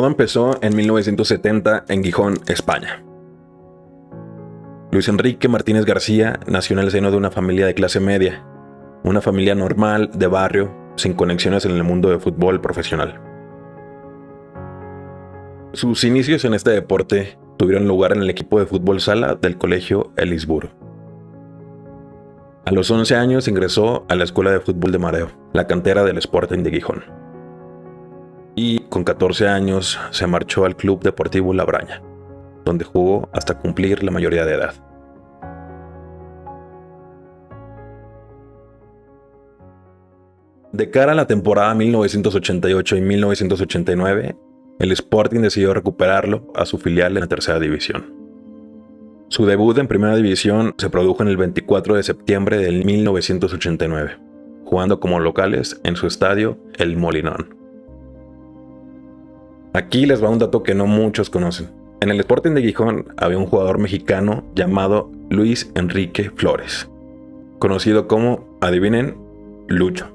Todo empezó en 1970 en Gijón, España. Luis Enrique Martínez García nació en el seno de una familia de clase media, una familia normal, de barrio, sin conexiones en el mundo del fútbol profesional. Sus inicios en este deporte tuvieron lugar en el equipo de fútbol sala del colegio Elisburgo. A los 11 años ingresó a la escuela de fútbol de Mareo, la cantera del Sporting de Gijón. Y con 14 años se marchó al Club Deportivo Labraña, donde jugó hasta cumplir la mayoría de edad. De cara a la temporada 1988 y 1989, el Sporting decidió recuperarlo a su filial en la tercera división. Su debut en primera división se produjo en el 24 de septiembre de 1989, jugando como locales en su estadio El Molinón. Aquí les va un dato que no muchos conocen. En el Sporting de Gijón había un jugador mexicano llamado Luis Enrique Flores, conocido como, adivinen, Lucho.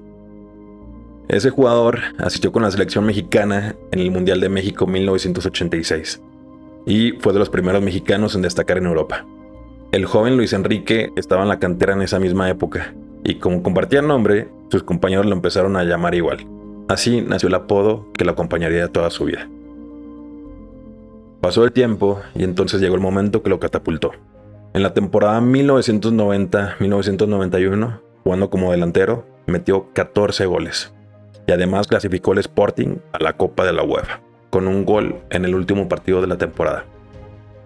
Ese jugador asistió con la selección mexicana en el Mundial de México 1986 y fue de los primeros mexicanos en destacar en Europa. El joven Luis Enrique estaba en la cantera en esa misma época y como compartían nombre, sus compañeros lo empezaron a llamar igual. Así nació el apodo que lo acompañaría toda su vida. Pasó el tiempo y entonces llegó el momento que lo catapultó. En la temporada 1990-1991, jugando como delantero, metió 14 goles. Y además clasificó el Sporting a la Copa de la UEFA, con un gol en el último partido de la temporada,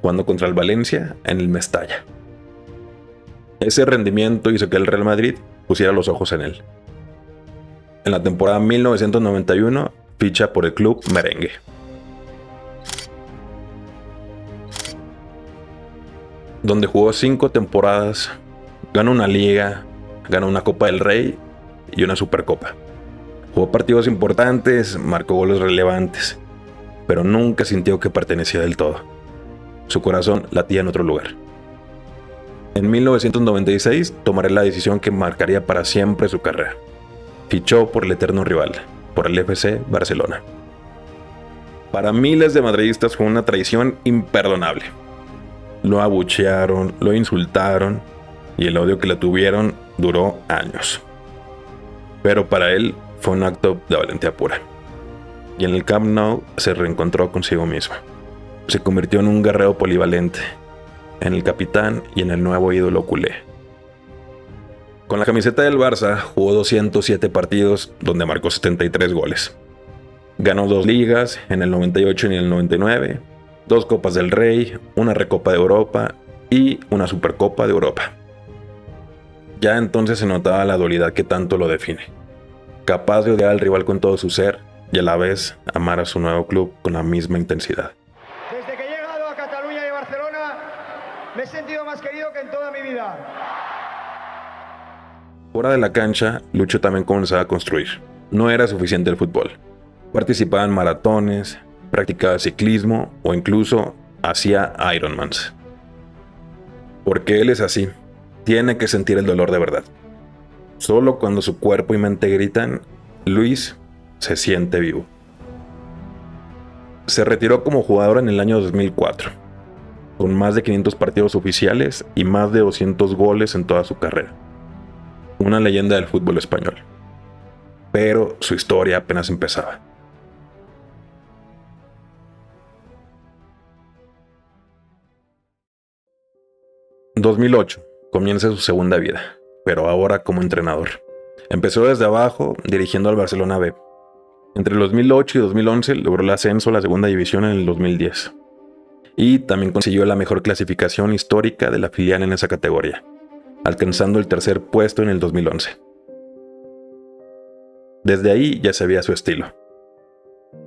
jugando contra el Valencia en el Mestalla. Ese rendimiento hizo que el Real Madrid pusiera los ojos en él. En la temporada 1991 ficha por el club merengue. Donde jugó 5 temporadas, ganó una liga, ganó una Copa del Rey y una Supercopa. Jugó partidos importantes, marcó goles relevantes, pero nunca sintió que pertenecía del todo. Su corazón latía en otro lugar. En 1996 tomará la decisión que marcaría para siempre su carrera. Fichó por el eterno rival, por el FC Barcelona. Para miles de madridistas fue una traición imperdonable. Lo abuchearon, lo insultaron y el odio que le tuvieron duró años. Pero para él fue un acto de valentía pura. Y en el Camp Nou se reencontró consigo mismo. Se convirtió en un guerrero polivalente, en el capitán y en el nuevo ídolo culé. Con la camiseta del Barça jugó 207 partidos donde marcó 73 goles. Ganó 2 ligas en el 98 y en el 99, 2 Copas del Rey, una Recopa de Europa y una Supercopa de Europa. Ya entonces se notaba la dualidad que tanto lo define. Capaz de odiar al rival con todo su ser y a la vez amar a su nuevo club con la misma intensidad. Desde que he llegado a Cataluña y Barcelona, me he sentido más querido que en toda mi vida. Fuera de la cancha, Lucho también comenzaba a construir. No era suficiente el fútbol. Participaba en maratones, practicaba ciclismo o incluso hacía Ironmans. Porque él es así. Tiene que sentir el dolor de verdad. Solo cuando su cuerpo y mente gritan, Luis se siente vivo. Se retiró como jugador en el año 2004, con más de 500 partidos oficiales y más de 200 goles en toda su carrera. Una leyenda del fútbol español. Pero su historia apenas empezaba. En 2008 comienza su segunda vida, pero ahora como entrenador. Empezó desde abajo, dirigiendo al Barcelona B. Entre el 2008 y 2011 logró el ascenso a la segunda división en el 2010. Y también consiguió la mejor clasificación histórica de la filial en esa categoría, alcanzando el tercer puesto en el 2011. Desde ahí ya se veía su estilo.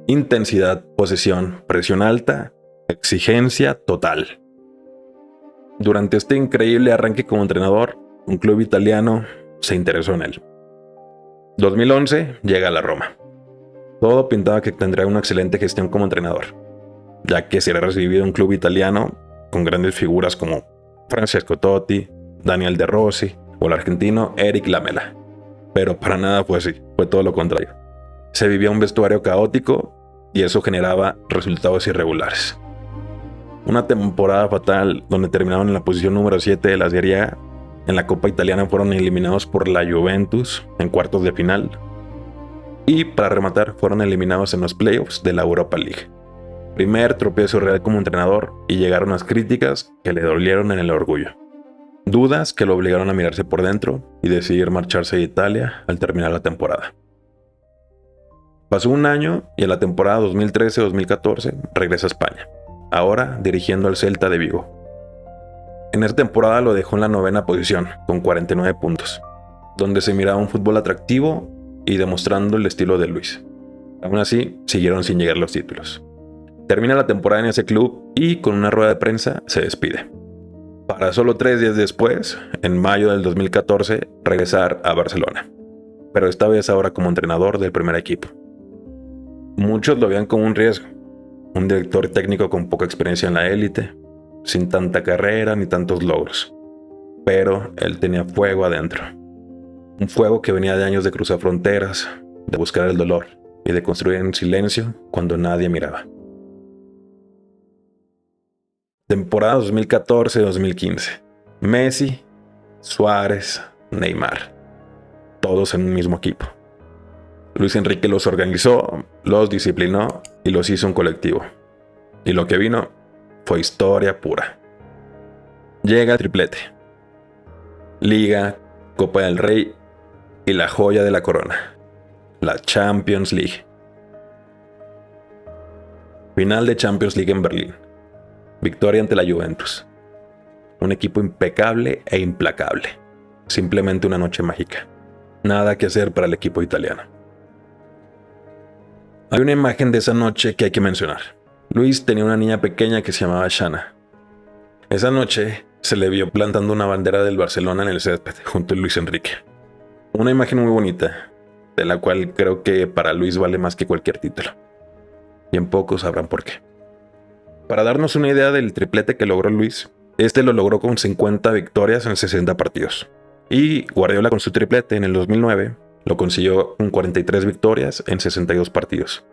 Intensidad, posesión, presión alta, exigencia total. Durante este increíble arranque como entrenador, un club italiano se interesó en él. 2011 llega a la Roma. Todo pintaba que tendría una excelente gestión como entrenador, ya que sería recibido en un club italiano con grandes figuras como Francesco Totti, Daniel De Rossi o el argentino Eric Lamela. Pero para nada fue así, fue todo lo contrario. Se vivía un vestuario caótico y eso generaba resultados irregulares. Una temporada fatal donde terminaron en la posición número 7 de la Serie A. En la Copa Italiana fueron eliminados por la Juventus en cuartos de final. Y para rematar fueron eliminados en los playoffs de la Europa League. Primer tropiezo real como entrenador y llegaron las críticas que le dolieron en el orgullo. Dudas que lo obligaron a mirarse por dentro y decidir marcharse de Italia al terminar la temporada. Pasó un año y en la temporada 2013-2014 regresa a España, ahora dirigiendo al Celta de Vigo. En esa temporada lo dejó en la 9ª posición, con 49 puntos, donde se miraba un fútbol atractivo y demostrando el estilo de Luis. Aún así, siguieron sin llegar los títulos. Termina la temporada en ese club y con una rueda de prensa se despide. Para solo 3 días después, en mayo del 2014, regresar a Barcelona, pero esta vez ahora como entrenador del primer equipo. Muchos lo veían como un riesgo, un director técnico con poca experiencia en la élite, sin tanta carrera ni tantos logros, pero él tenía fuego adentro, un fuego que venía de años de cruzar fronteras, de buscar el dolor y de construir en silencio cuando nadie miraba. Temporada 2014-2015. Messi, Suárez, Neymar. Todos en un mismo equipo. Luis Enrique los organizó, los disciplinó y los hizo un colectivo. Y lo que vino fue historia pura. Llega el triplete. Liga, Copa del Rey y la joya de la corona, la Champions League. Final de Champions League en Berlín. Victoria ante la Juventus. Un equipo impecable e implacable. Simplemente una noche mágica. Nada que hacer para el equipo italiano. Hay una imagen de esa noche que hay que mencionar. Luis tenía una niña pequeña que se llamaba Shana. Esa noche se le vio plantando una bandera del Barcelona en el césped junto a Luis Enrique. Una imagen muy bonita, de la cual creo que para Luis vale más que cualquier título. Bien pocos sabrán por qué. Para darnos una idea del triplete que logró Luis, este lo logró con 50 victorias en 60 partidos. Y Guardiola con su triplete en el 2009 lo consiguió con 43 victorias en 62 partidos.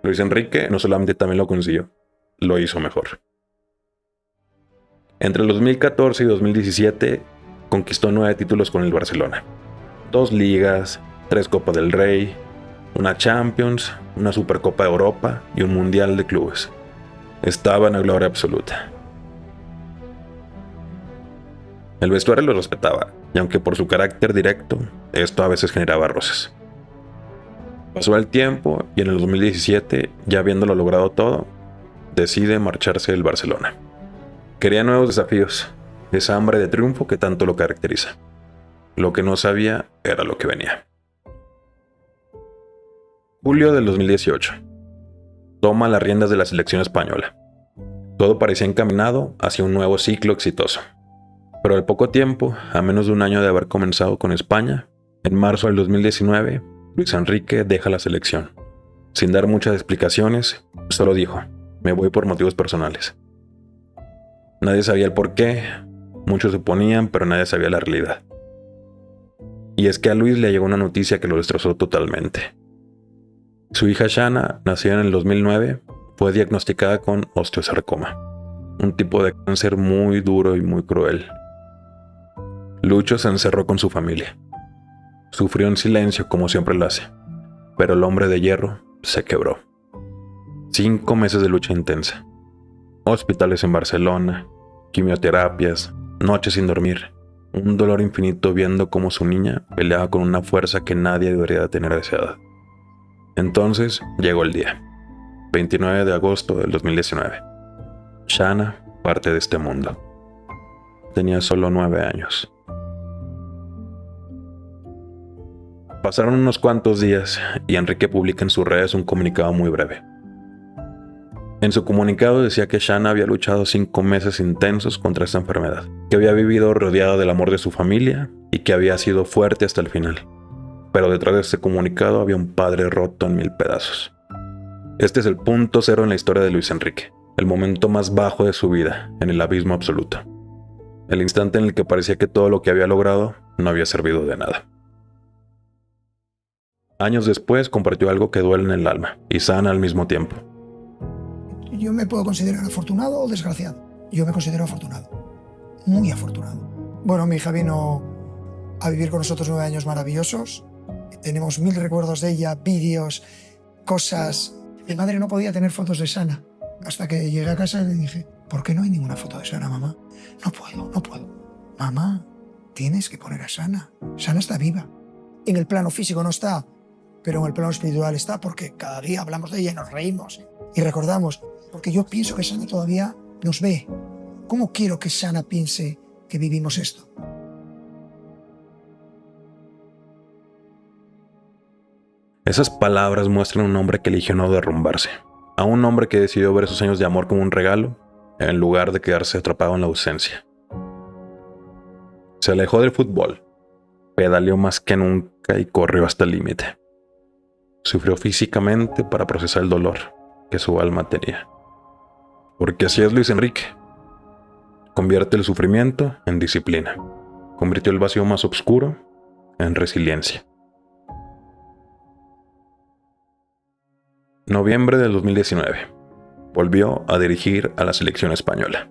Luis Enrique no solamente también lo consiguió, lo hizo mejor. Entre el 2014 y 2017 conquistó 9 títulos con el Barcelona. 2 ligas, 3 Copas del Rey, una Champions, una Supercopa de Europa y un Mundial de Clubes. Estaba en la gloria absoluta. El vestuario lo respetaba, y aunque por su carácter directo, esto a veces generaba roces. Pasó el tiempo y en el 2017, ya habiéndolo logrado todo, decide marcharse del Barcelona. Quería nuevos desafíos, esa hambre de triunfo que tanto lo caracteriza. Lo que no sabía era lo que venía. Julio del 2018. Toma las riendas de la selección española. Todo parecía encaminado hacia un nuevo ciclo exitoso. Pero al poco tiempo, a menos de un año de haber comenzado con España, en marzo del 2019, Luis Enrique deja la selección. Sin dar muchas explicaciones, solo dijo: me voy por motivos personales. Nadie sabía el por qué, muchos suponían, pero nadie sabía la realidad. Y es que a Luis le llegó una noticia que lo destrozó totalmente. Su hija Shana, nacida en el 2009, fue diagnosticada con osteosarcoma, un tipo de cáncer muy duro y muy cruel. Lucho se encerró con su familia. Sufrió en silencio como siempre lo hace, pero el hombre de hierro se quebró. 5 meses de lucha intensa. Hospitales en Barcelona, quimioterapias, noches sin dormir, un dolor infinito viendo cómo su niña peleaba con una fuerza que nadie debería tener a esa edad. Entonces llegó el día, 29 de agosto del 2019. Shana parte de este mundo. Tenía solo 9 años. Pasaron unos cuantos días y Enrique publica en sus redes un comunicado muy breve. En su comunicado decía que Shana había luchado 5 meses intensos contra esta enfermedad, que había vivido rodeado del amor de su familia y que había sido fuerte hasta el final. Pero detrás de este comunicado había un padre roto en 1000 pedazos. Este es el punto cero en la historia de Luis Enrique, el momento más bajo de su vida, en el abismo absoluto. El instante en el que parecía que todo lo que había logrado no había servido de nada. Años después compartió algo que duele en el alma y sana al mismo tiempo. Yo me puedo considerar afortunado o desgraciado. Yo me considero afortunado, muy afortunado. Bueno, mi hija vino a vivir con nosotros 9 años maravillosos. Tenemos 1000 recuerdos de ella, vídeos, cosas. Mi madre no podía tener fotos de Sana. Hasta que llegué a casa y le dije, ¿por qué no hay ninguna foto de Sana, mamá? No puedo. Mamá, tienes que poner a Sana. Sana está viva. En el plano físico no está, pero en el plano espiritual está, porque cada día hablamos de ella y nos reímos y recordamos. Porque yo pienso que Sana todavía nos ve. ¿Cómo quiero que Sana piense que vivimos esto? Esas palabras muestran a un hombre que eligió no derrumbarse, a un hombre que decidió ver sus años de amor como un regalo, en lugar de quedarse atrapado en la ausencia. Se alejó del fútbol, pedaleó más que nunca y corrió hasta el límite. Sufrió físicamente para procesar el dolor que su alma tenía. Porque así es Luis Enrique. Convierte el sufrimiento en disciplina. Convirtió el vacío más oscuro en resiliencia. Noviembre del 2019. Volvió a dirigir a la selección española.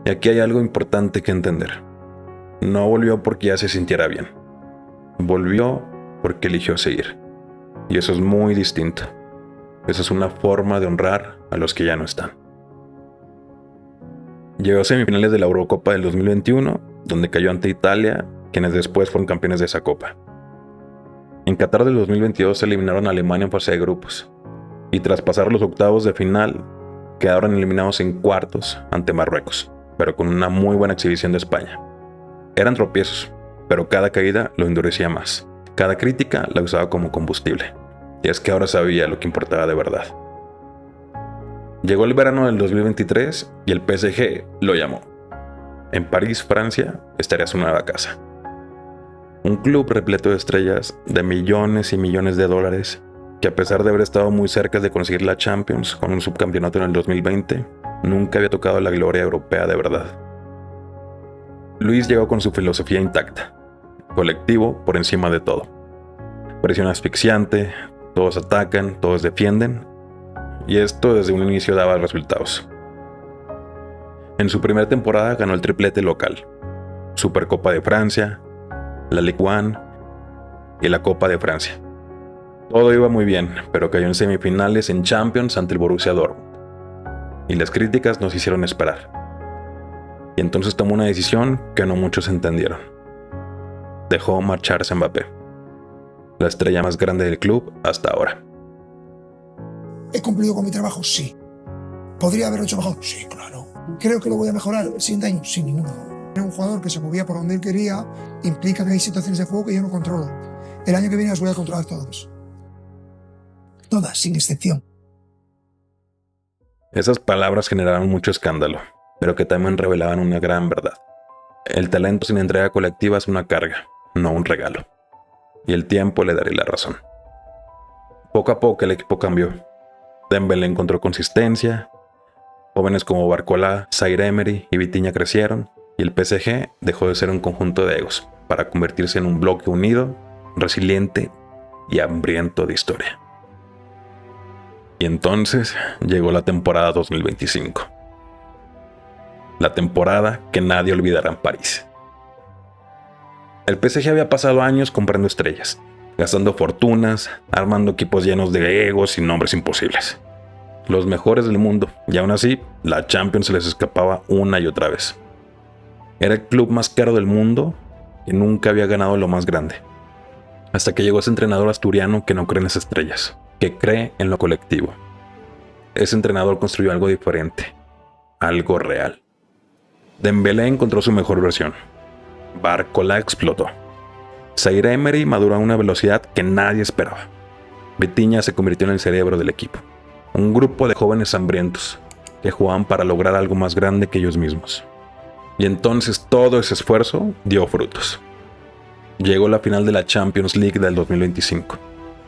Y aquí hay algo importante que entender. No volvió porque ya se sintiera bien. Volvió porque eligió seguir. Y eso es muy distinto. Esa es una forma de honrar a los que ya no están. Llegó a semifinales de la Eurocopa del 2021, donde cayó ante Italia, quienes después fueron campeones de esa copa. En Qatar del 2022 se eliminaron a Alemania en fase de grupos, y tras pasar los octavos de final, quedaron eliminados en cuartos ante Marruecos, pero con una muy buena exhibición de España. Eran tropiezos, pero cada caída lo endurecía más. Cada crítica la usaba como combustible, y es que ahora sabía lo que importaba de verdad. Llegó el verano del 2023 y el PSG lo llamó. En París, Francia, estaría su nueva casa. Un club repleto de estrellas, de millones y millones de dólares, que a pesar de haber estado muy cerca de conseguir la Champions con un subcampeonato en el 2020, nunca había tocado la gloria europea de verdad. Luis llegó con su filosofía intacta, colectivo por encima de todo. Presión asfixiante, todos atacan, todos defienden, y esto desde un inicio daba resultados. En su primera temporada ganó el triplete local, Supercopa de Francia, la Ligue 1 y la Copa de Francia. Todo iba muy bien, pero cayó en semifinales en Champions ante el Borussia Dortmund, y las críticas nos hicieron esperar. Y entonces tomó una decisión que no muchos entendieron. Dejó marcharse a Mbappé, la estrella más grande del club hasta ahora. ¿He cumplido con mi trabajo? Sí. ¿Podría haberlo hecho mejor? Sí, claro. ¿Creo que lo voy a mejorar el siguiente año? Sin ninguna duda. Un jugador que se movía por donde él quería implica que hay situaciones de juego que yo no controlo. El año que viene las voy a controlar todas. Todas, sin excepción. Esas palabras generaron mucho escándalo, pero que también revelaban una gran verdad. El talento sin entrega colectiva es una carga, no un regalo. Y el tiempo le daría la razón. Poco a poco el equipo cambió. Dembélé encontró consistencia, jóvenes como Barcola, Zaire Emery y Vitinha crecieron, y el PSG dejó de ser un conjunto de egos para convertirse en un bloque unido, resiliente y hambriento de historia. Y entonces llegó la temporada 2025. La temporada que nadie olvidará en París. El PSG había pasado años comprando estrellas, gastando fortunas, armando equipos llenos de egos y nombres imposibles. Los mejores del mundo, y aún así, la Champions se les escapaba una y otra vez. Era el club más caro del mundo y nunca había ganado lo más grande. Hasta que llegó ese entrenador asturiano que no cree en las estrellas, que cree en lo colectivo. Ese entrenador construyó algo diferente, algo real. Dembélé encontró su mejor versión. Barcola explotó. Zaire Emery maduró a una velocidad que nadie esperaba. Vitinha se convirtió en el cerebro del equipo. Un grupo de jóvenes hambrientos que jugaban para lograr algo más grande que ellos mismos. Y entonces todo ese esfuerzo dio frutos. Llegó la final de la Champions League del 2025.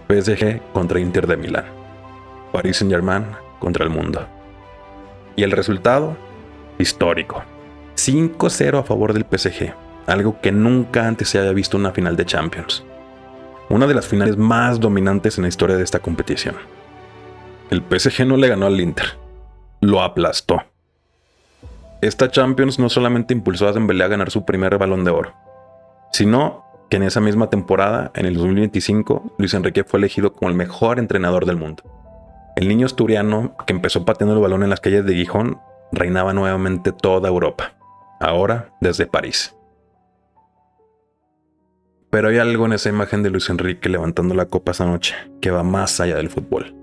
PSG contra Inter de Milán. Paris Saint-Germain contra el mundo. Y el resultado, histórico. 5-0 a favor del PSG. Algo que nunca antes se había visto en una final de Champions. Una de las finales más dominantes en la historia de esta competición. El PSG no le ganó al Inter, lo aplastó. Esta Champions no solamente impulsó a Dembélé a ganar su primer Balón de Oro, sino que en esa misma temporada, en el 2025, Luis Enrique fue elegido como el mejor entrenador del mundo. El niño asturiano, que empezó pateando el balón en las calles de Gijón, reinaba nuevamente toda Europa, ahora desde París. Pero hay algo en esa imagen de Luis Enrique levantando la copa esa noche que va más allá del fútbol.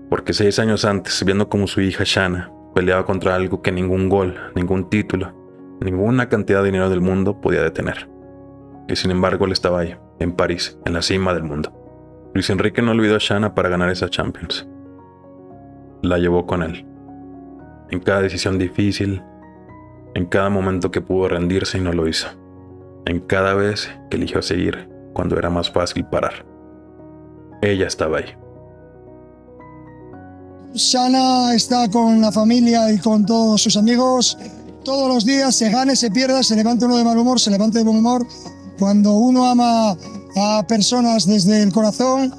Porque 6 años antes, viendo como su hija Shana peleaba contra algo que ningún gol, ningún título, ninguna cantidad de dinero del mundo podía detener. Y sin embargo él estaba ahí, en París, en la cima del mundo. Luis Enrique no olvidó a Shana para ganar esa Champions. La llevó con él. En cada decisión difícil, en cada momento que pudo rendirse y no lo hizo. En cada vez que eligió seguir cuando era más fácil parar. Ella estaba ahí. Shana está con la familia y con todos sus amigos. Todos los días, se gane, se pierda, se levante uno de mal humor, se levante de buen humor. Cuando uno ama a personas desde el corazón,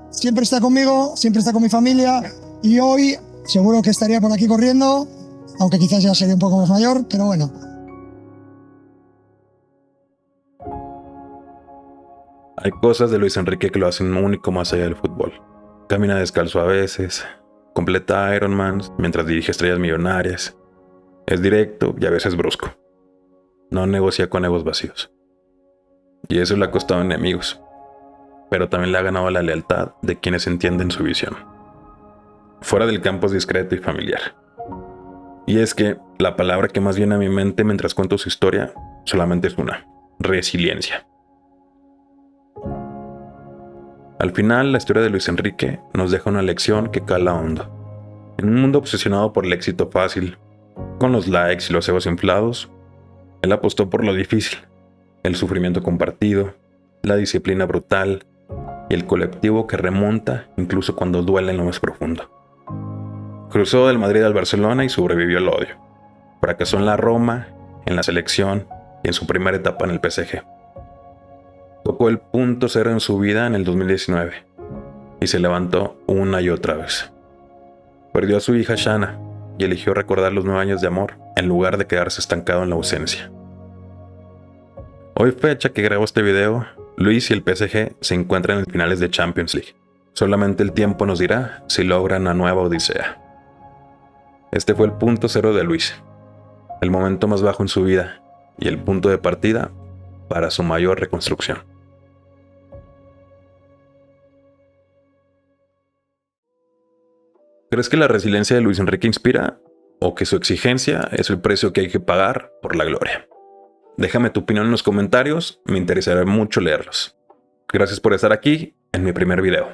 siempre está conmigo, siempre está con mi familia. Y hoy seguro que estaría por aquí corriendo, aunque quizás ya sería un poco más mayor, pero bueno. Hay cosas de Luis Enrique que lo hacen único más allá del fútbol. Camina descalzo a veces, completa Ironman mientras dirige estrellas millonarias. Es directo y a veces brusco. No negocia con egos vacíos. Y eso le ha costado enemigos, pero también le ha ganado la lealtad de quienes entienden su visión. Fuera del campo es discreto y familiar. Y es que la palabra que más viene a mi mente mientras cuento su historia solamente es una: resiliencia. Al final, la historia de Luis Enrique nos deja una lección que cala hondo. En un mundo obsesionado por el éxito fácil, con los likes y los egos inflados, él apostó por lo difícil, el sufrimiento compartido, la disciplina brutal y el colectivo que remonta incluso cuando duele en lo más profundo. Cruzó del Madrid al Barcelona y sobrevivió al odio. Fracasó en la Roma, en la selección y en su primera etapa en el PSG. Tocó el punto cero en su vida en el 2019 y se levantó una y otra vez. Perdió a su hija Shana y eligió recordar los 9 años de amor en lugar de quedarse estancado en la ausencia. Hoy, fecha que grabo este video, Luis y el PSG se encuentran en finales de Champions League. Solamente el tiempo nos dirá si logran una nueva odisea. Este fue el punto cero de Luis, el momento más bajo en su vida y el punto de partida para su mayor reconstrucción. ¿Crees que la resiliencia de Luis Enrique inspira o que su exigencia es el precio que hay que pagar por la gloria? Déjame tu opinión en los comentarios, me interesará mucho leerlos. Gracias por estar aquí en mi primer video.